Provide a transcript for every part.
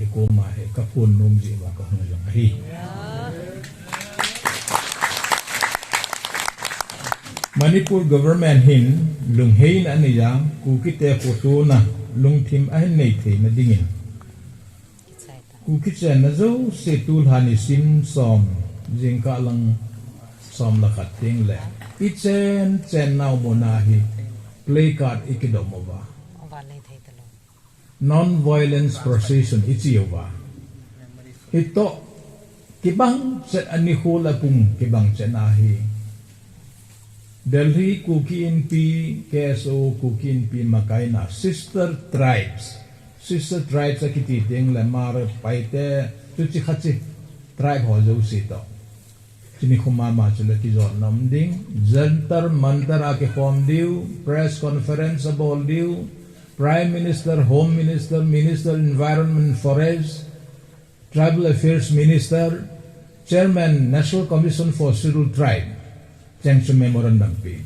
thì cô mà hệ các phun nôm gì và có người dùng hi Manipur government hin lung hein anh ấy rằng Kuki te photo na lung thim anh này thì nó dingin Kuki chen na zo se tul hani sim som jing ka lang som la khat ting le I chen now mona hi play card ikidomova non-violence procession ichiwa ito kibang set ani hula pung kibang chenahi Delhi Kuki inpi KSO Kuki inpi makaina sister tribes akititing le mar paite chuchi khachi tribe ho jo sito chini khumama chule ki zon namding jantar mantar ake form diu press conference abol diu Prime Minister, Home Minister, Minister Environment Forest, Tribal Affairs Minister, Chairman National Commission for Scheduled Tribe, Changsu Memorandum paid.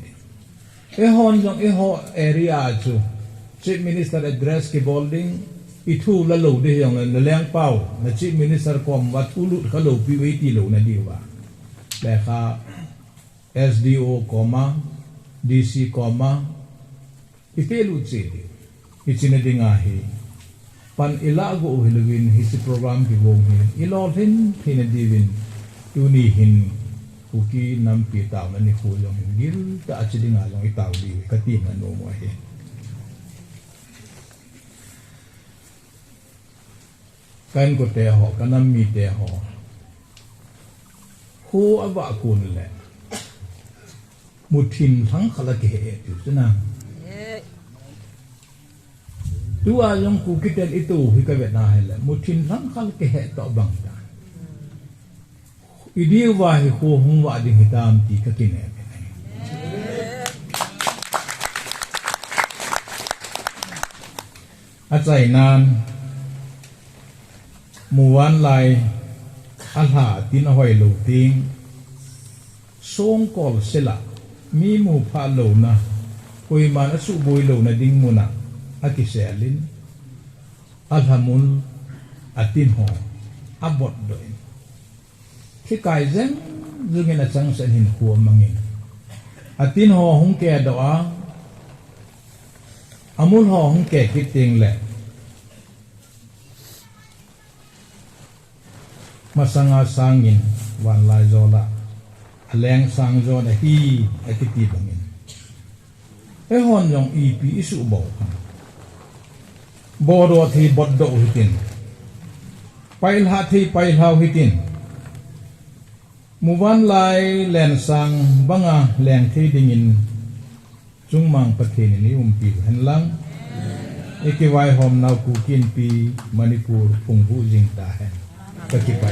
Eho area chu Chief Minister address ki bolding itu lalu de yang lelang pau na Chief Minister kom wat ulut kalau PWT lo na diwa. Leka SDO DC ipelu chidi. Ichina dingahi pan ilago hilawin hisi program ki wong hi ilolhin hinadivin tunihin Kuki nampi taw na ni Houlim gil ta achidinga long itaw di katima no mo hi kan ko te ho kanam mi te ho hu aba kun le mutin thang khala ke he tu chana Dua yang Kuki dan itu hikabat nahela mutin lang kal ke he to bang ta idi wa hi ko hum wa ding hitam ti ka kine achai nan muwan lai alha tin hoi lo ting song kol sela mi mu pha lo na koi man su boi lo na ding muna akiselin alhamun atin ho abot doin khi kai zen zungin a chang sen hin khuam mangin atin ho hung ke doa amul ho hung ke kiting le masanga sangin wan lai zola aleng sang zo na hi akiti bangin e hon yong ipi isu bo bodo thi boddo hitin pail ha thi pail hau hitin muwan lai len sang banga leng thi dingin chungmang pathin ni umpi hanlang ekiwai hom nau Kuki inpi Manipur pungbu jing ta hen kakipa